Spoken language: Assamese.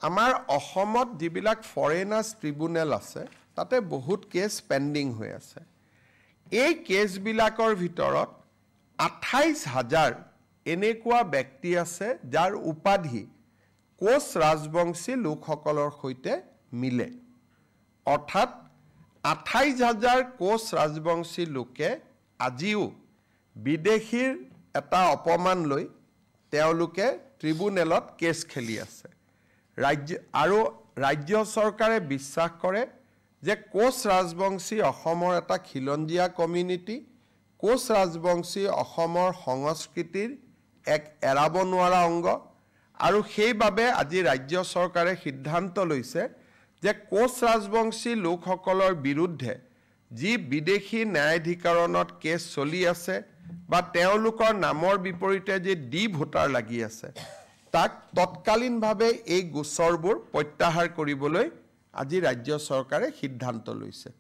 আমাৰ অসমত যিবিলাক ফৰেনাৰ্ছ ট্ৰিব্যুনেল আছে তাতে বহুত কেছ পেণ্ডিং হৈ আছে এই কেছবিলাকৰ ভিতৰত ২৮,০০০ এনেকুৱা ব্যক্তি আছে যাৰ উপাধি কোচ ৰাজবংশী লোকসকলৰ সৈতে মিলে অৰ্থাৎ ২৮,০০০ কোচ ৰাজবংশী লোকে আজিও বিদেশীৰ এটা অপমান লৈ তেওঁলোকে ট্ৰিব্যুনেলত কেছ খেলি আছে ৰাজ্য চৰকাৰে বিশ্বাস কৰে যে কোচ ৰাজবংশী অসমৰ এটা খিলঞ্জীয়া কমিউনিটি কোচ ৰাজবংশী অসমৰ সংস্কৃতিৰ এক এৰাব নোৱাৰা অংগ আৰু সেইবাবে আজি ৰাজ্য চৰকাৰে সিদ্ধান্ত লৈছে যে কোচ ৰাজবংশী লোকসকলৰ বিৰুদ্ধে যি বিদেশী ন্যায়াধিকৰণত কেছ চলি আছে বা তেওঁলোকৰ নামৰ বিপৰীতে যে ডি ভোটাৰ লাগি আছে তাক তৎকালীনভাৱে এই গোচৰবোৰ প্ৰত্যাহাৰ কৰিবলৈ আজি ৰাজ্য চৰকাৰে সিদ্ধান্ত লৈছে